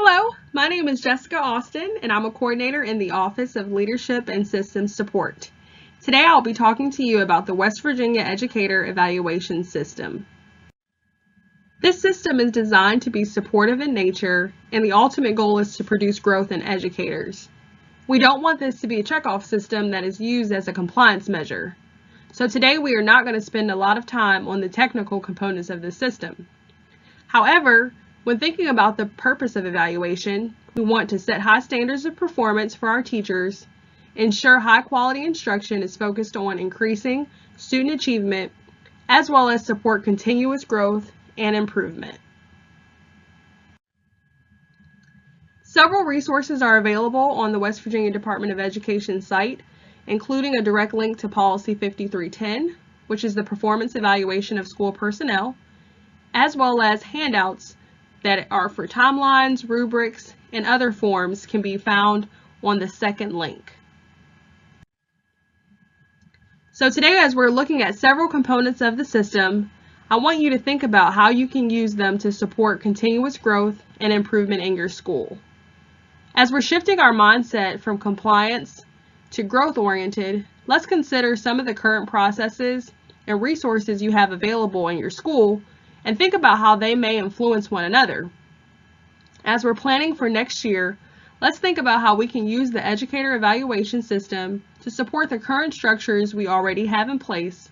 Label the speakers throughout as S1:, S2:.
S1: Hello, my name is Jessica Austin, and I'm a coordinator in the Office of Leadership and Systems Support. Today I'll be talking to you about the West Virginia Educator Evaluation System. This system is designed to be supportive in nature, and the ultimate goal is to produce growth in educators. We don't want this to be a checkoff system that is used as a compliance measure. So today we are not going to spend a lot of time on the technical components of the system. However, when thinking about the purpose of evaluation, we want to set high standards of performance for our teachers, ensure high-quality instruction is focused on increasing student achievement, as well as support continuous growth and improvement. Several resources are available on the West Virginia Department of Education site, including a direct link to Policy 5310, which is the performance evaluation of school personnel, as well as handouts that are for timelines, rubrics, and other forms can be found on the second link. So today, as we're looking at several components of the system, I want you to think about how you can use them to support continuous growth and improvement in your school. As we're shifting our mindset from compliance to growth-oriented, let's consider some of the current processes and resources you have available in your school and think about how they may influence one another. As we're planning for next year, let's think about how we can use the educator evaluation system to support the current structures we already have in place,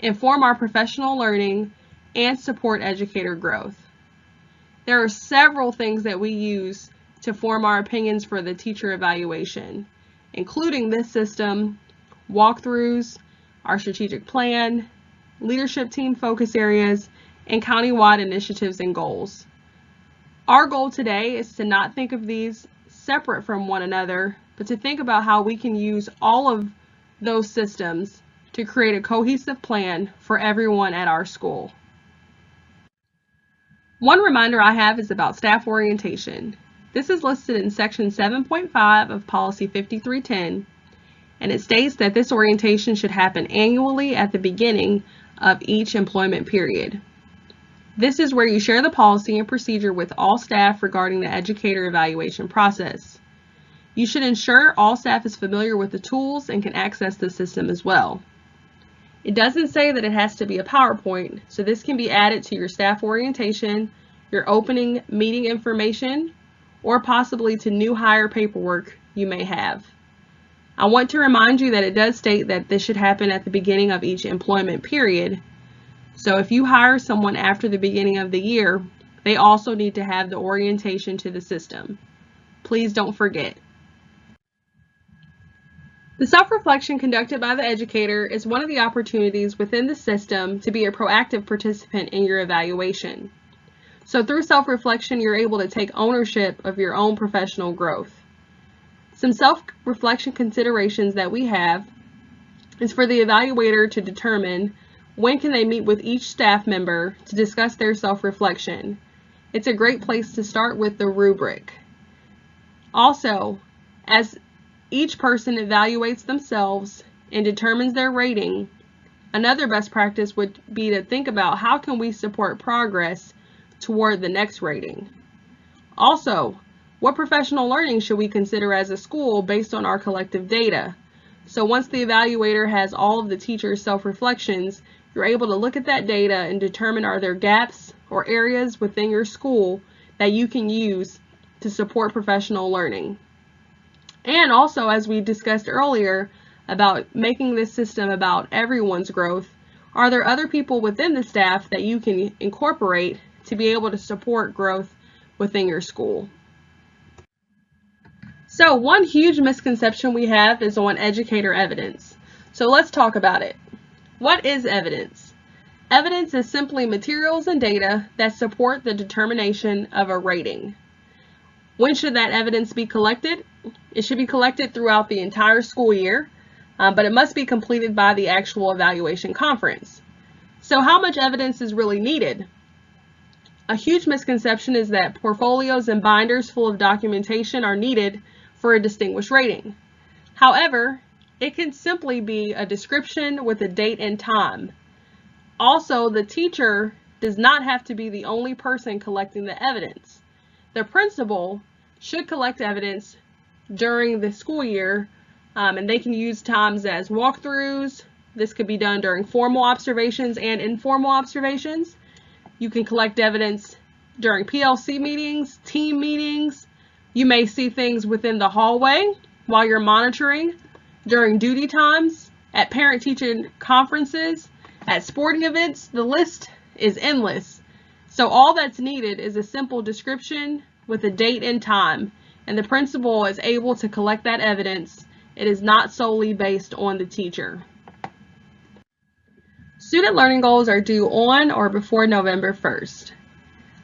S1: inform our professional learning, and support educator growth. There are several things that we use to form our opinions for the teacher evaluation, including this system, walkthroughs, our strategic plan, leadership team focus areas, and countywide initiatives and goals. Our goal today is to not think of these separate from one another, but to think about how we can use all of those systems to create a cohesive plan for everyone at our school. One reminder I have is about staff orientation. This is listed in Section 7.5 of Policy 5310, and it states that this orientation should happen annually at the beginning of each employment period. This is where you share the policy and procedure with all staff regarding the educator evaluation process. You should ensure all staff is familiar with the tools and can access the system as well. It doesn't say that it has to be a PowerPoint, so this can be added to your staff orientation, your opening meeting information, or possibly to new hire paperwork you may have. I want to remind you that it does state that this should happen at the beginning of each employment period. So if you hire someone after the beginning of the year, they also need to have the orientation to the system. Please don't forget. The self-reflection conducted by the educator is one of the opportunities within the system to be a proactive participant in your evaluation. So through self-reflection, you're able to take ownership of your own professional growth. Some self-reflection considerations that we have is for the evaluator to determine when can they meet with each staff member to discuss their self-reflection. It's a great place to start with the rubric. Also, as each person evaluates themselves and determines their rating, another best practice would be to think about how can we support progress toward the next rating. Also, what professional learning should we consider as a school based on our collective data? So once the evaluator has all of the teachers' self-reflections, you're able to look at that data and determine are there gaps or areas within your school that you can use to support professional learning. And also, as we discussed earlier about making this system about everyone's growth, are there other people within the staff that you can incorporate to be able to support growth within your school? So one huge misconception we have is on educator evidence. So let's talk about it. What is evidence? Evidence is simply materials and data that support the determination of a rating. When should that evidence be collected? It should be collected throughout the entire school year, but it must be completed by the actual evaluation conference. So how much evidence is really needed? A huge misconception is that portfolios and binders full of documentation are needed for a distinguished rating. However, it can simply be a description with a date and time. Also, the teacher does not have to be the only person collecting the evidence. The principal should collect evidence during the school year, and they can use times as walkthroughs. This could be done during formal observations and informal observations. You can collect evidence during PLC meetings, team meetings. You may see things within the hallway while you're monitoring, during duty times, at parent-teacher conferences, at sporting events. The list is endless. So all that's needed is a simple description with a date and time, and the principal is able to collect that evidence. It is not solely based on the teacher. Student learning goals are due on or before November 1st.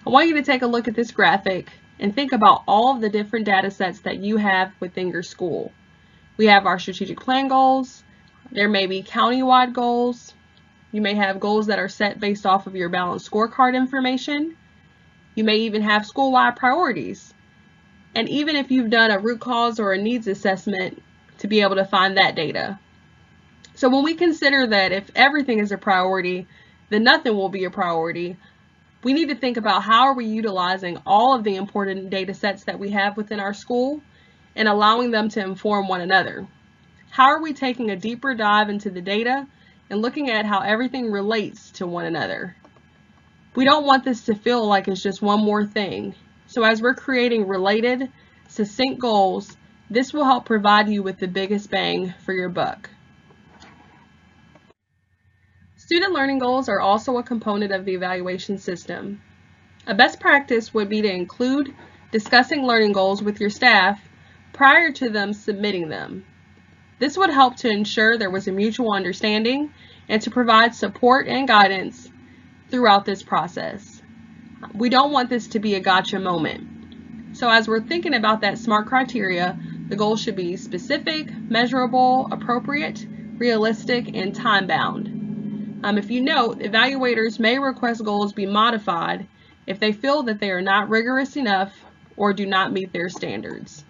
S1: I want you to take a look at this graphic and think about all of the different data sets that you have within your school. We have our strategic plan goals. There may be county-wide goals. You may have goals that are set based off of your balanced scorecard information. You may even have school-wide priorities. And even if you've done a root cause or a needs assessment to be able to find that data. So when we consider that if everything is a priority, then nothing will be a priority, we need to think about how are we utilizing all of the important data sets that we have within our school and allowing them to inform one another. How are we taking a deeper dive into the data and looking at how everything relates to one another? We don't want this to feel like it's just one more thing. So as we're creating related, succinct goals, this will help provide you with the biggest bang for your buck. Student learning goals are also a component of the evaluation system. A best practice would be to include discussing learning goals with your staff prior to them submitting them. This would help to ensure there was a mutual understanding and to provide support and guidance throughout this process. We don't want this to be a gotcha moment. So as we're thinking about that SMART criteria, the goals should be specific, measurable, appropriate, realistic, and time-bound. If you note, evaluators may request goals be modified if they feel that they are not rigorous enough or do not meet their standards.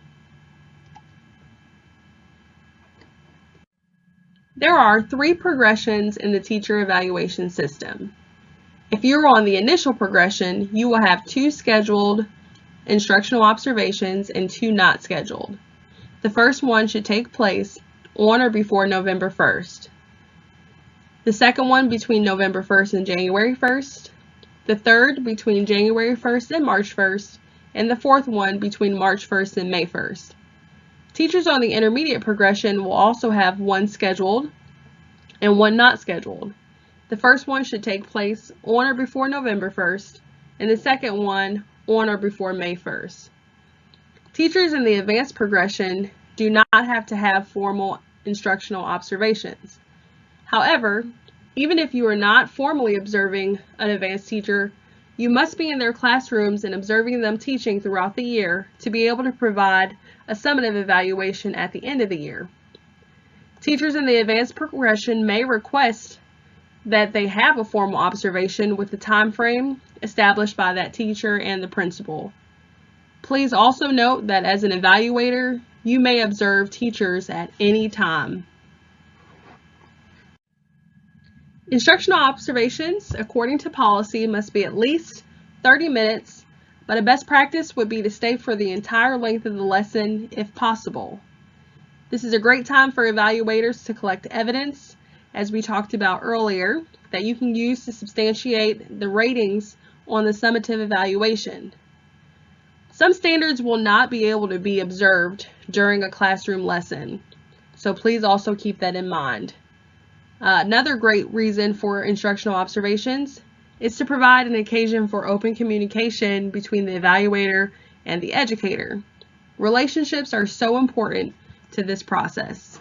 S1: There are 3 progressions in the teacher evaluation system. If you're on the initial progression, you will have 2 scheduled instructional observations and 2 not scheduled. The first one should take place on or before November 1st. The second one between November 1st and January 1st. The third between January 1st and March 1st. And the fourth one between March 1st and May 1st. Teachers on the intermediate progression will also have 1 scheduled and 1 not scheduled. The first one should take place on or before November 1st, and the second one on or before May 1st. Teachers in the advanced progression do not have to have formal instructional observations. However, even if you are not formally observing an advanced teacher, you must be in their classrooms and observing them teaching throughout the year to be able to provide a summative evaluation at the end of the year. Teachers in the advanced progression may request that they have a formal observation with the time frame established by that teacher and the principal. Please also note that as an evaluator, you may observe teachers at any time. Instructional observations, according to policy, must be at least 30 minutes, but a best practice would be to stay for the entire length of the lesson if possible. This is a great time for evaluators to collect evidence, as we talked about earlier, that you can use to substantiate the ratings on the summative evaluation. Some standards will not be able to be observed during a classroom lesson, so please also keep that in mind. Another great reason for instructional observations is to provide an occasion for open communication between the evaluator and the educator. Relationships are so important to this process.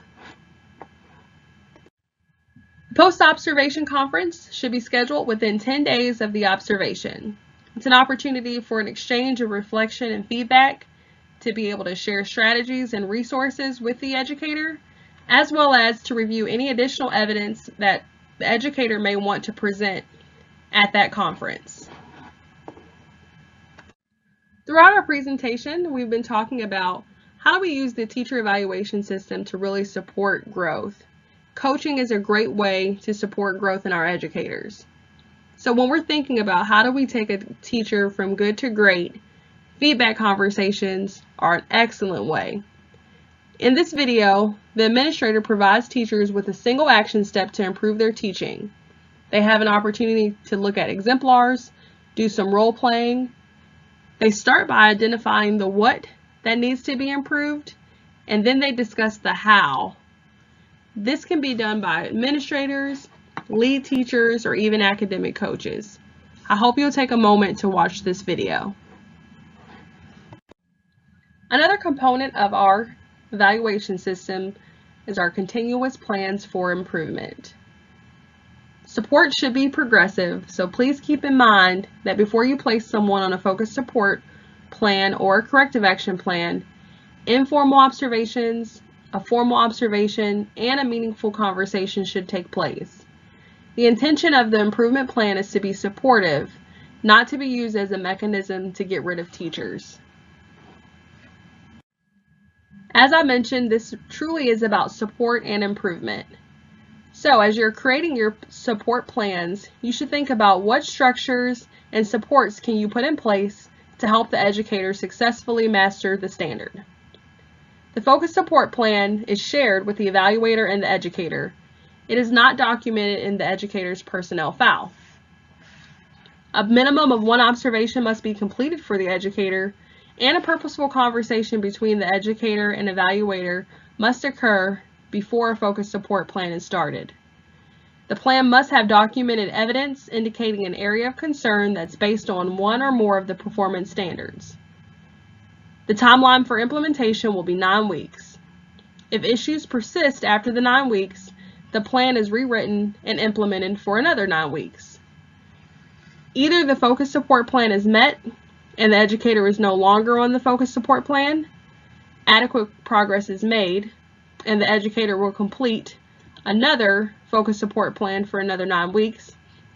S1: The post-observation conference should be scheduled within 10 days of the observation. It's an opportunity for an exchange of reflection and feedback, to be able to share strategies and resources with the educator, as well as to review any additional evidence that the educator may want to present at that conference. Throughout our presentation, we've been talking about how do we use the teacher evaluation system to really support growth. Coaching is a great way to support growth in our educators. So when we're thinking about how do we take a teacher from good to great, Feedback conversations are an excellent way. In this video, the administrator provides teachers with a single action step to improve their teaching. They have an opportunity to look at exemplars, do some role playing. They start by identifying the what that needs to be improved, and then they discuss the how. This can be done by administrators, lead teachers, or even academic coaches. I hope you'll take a moment to watch this video. Another component of our evaluation system is our continuous plans for improvement. Support should be progressive, so please keep in mind that before you place someone on a focused support plan or a corrective action plan, informal observations, a formal observation, and a meaningful conversation should take place. The intention of the improvement plan is to be supportive, not to be used as a mechanism to get rid of teachers. As I mentioned, this truly is about support and improvement. So as you're creating your support plans, you should think about what structures and supports can you put in place to help the educator successfully master the standard. The focused support plan is shared with the evaluator and the educator. It is not documented in the educator's personnel file. A minimum of one observation must be completed for the educator, and a purposeful conversation between the educator and evaluator must occur before a focused support plan is started. The plan must have documented evidence indicating an area of concern that's based on one or more of the performance standards. The timeline for implementation will be 9 weeks. If issues persist after the 9 weeks, the plan is rewritten and implemented for another 9 weeks. Either the focused support plan is met and the educator is no longer on the focused support plan, adequate progress is made, and the educator will complete another focused support plan for another 9 weeks,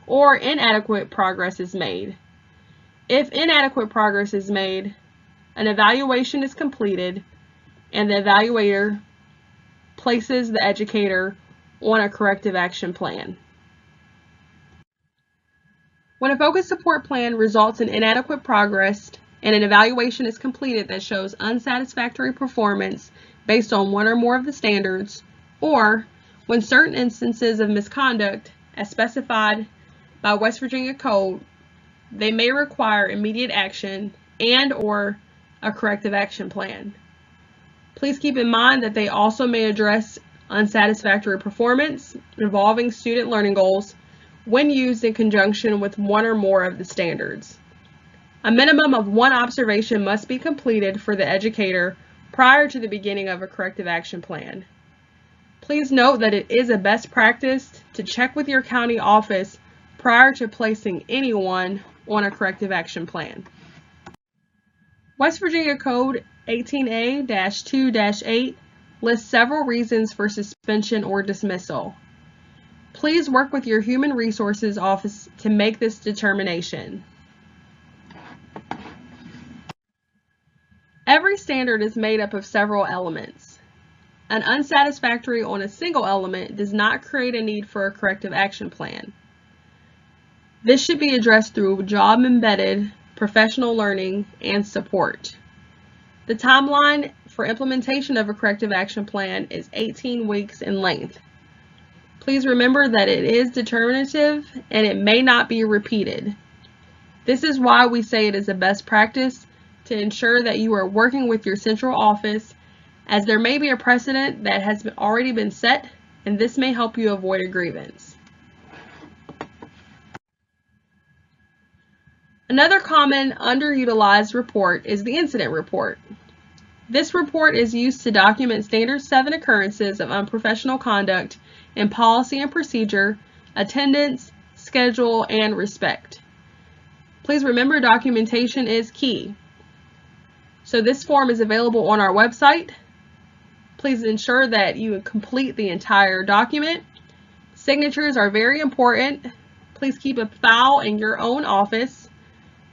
S1: or inadequate progress is made. If inadequate progress is made, an evaluation is completed and the evaluator places the educator on a corrective action plan. When a focused support plan results in inadequate progress and an evaluation is completed that shows unsatisfactory performance based on one or more of the standards, or when certain instances of misconduct as specified by West Virginia Code, they may require immediate action and/or a corrective action plan. Please keep in mind that they also may address unsatisfactory performance involving student learning goals when used in conjunction with one or more of the standards. A minimum of one observation must be completed for the educator prior to the beginning of a corrective action plan. Please note that it is a best practice to check with your county office prior to placing anyone on a corrective action plan. West Virginia Code 18A-2-8 lists several reasons for suspension or dismissal. Please work with your Human Resources Office to make this determination. Every standard is made up of several elements. An unsatisfactory on a single element does not create a need for a corrective action plan. This should be addressed through job-embedded professional learning and support. The timeline for implementation of a corrective action plan is 18 weeks in length. Please remember that it is determinative and it may not be repeated. This is why we say it is a best practice to ensure that you are working with your central office, as there may be a precedent that has already been set, and this may help you avoid a grievance. Another common underutilized report is the incident report. This report is used to document Standard 7 occurrences of unprofessional conduct in policy and procedure, attendance, schedule, and respect. Please remember documentation is key. So this form is available on our website. Please ensure that you complete the entire document. Signatures are very important. Please keep a file in your own office.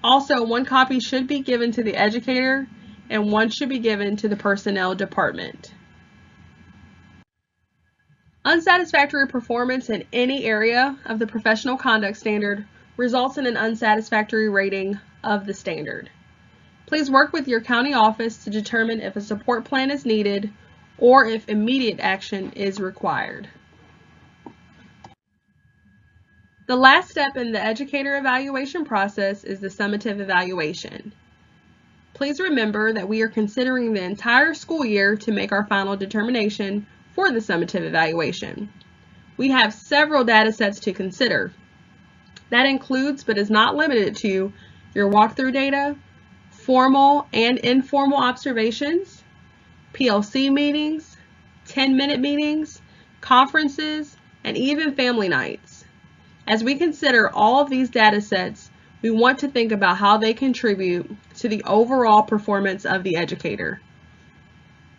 S1: Also, one copy should be given to the educator and one should be given to the personnel department. Unsatisfactory performance in any area of the professional conduct standard results in an unsatisfactory rating of the standard. Please work with your county office to determine if a support plan is needed or if immediate action is required. The last step in the educator evaluation process is the summative evaluation. Please remember that we are considering the entire school year to make our final determination for the summative evaluation. We have several data sets to consider. That includes, but is not limited to, your walkthrough data, formal and informal observations, PLC meetings, 10-minute meetings, conferences, and even family nights. As we consider all of these data sets, we want to think about how they contribute to the overall performance of the educator.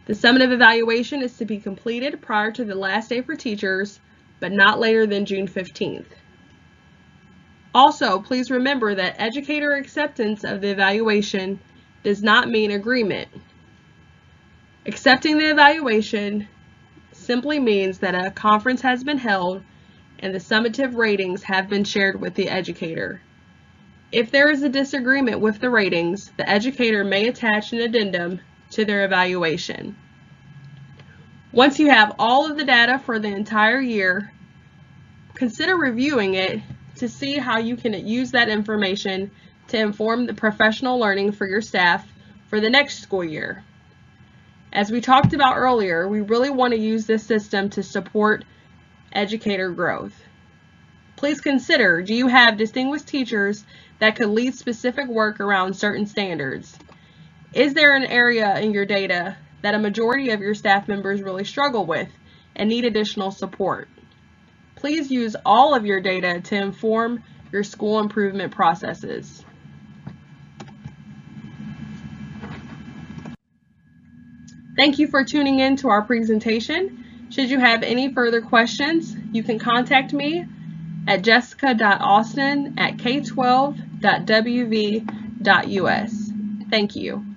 S1: The summative evaluation is to be completed prior to the last day for teachers, but not later than June 15th. Also, please remember that educator acceptance of the evaluation does not mean agreement. Accepting the evaluation simply means that a conference has been held and the summative ratings have been shared with the educator. If there is a disagreement with the ratings, the educator may attach an addendum to their evaluation. Once you have all of the data for the entire year, consider reviewing it to see how you can use that information to inform the professional learning for your staff for the next school year. As we talked about earlier, we really want to use this system to support educator growth. Please consider, do you have distinguished teachers that could lead specific work around certain standards? Is there an area in your data that a majority of your staff members really struggle with and need additional support? Please use all of your data to inform your school improvement processes. Thank you for tuning in to our presentation. Should you have any further questions, you can contact me at jessica.austin@k12.wv.us. Thank you.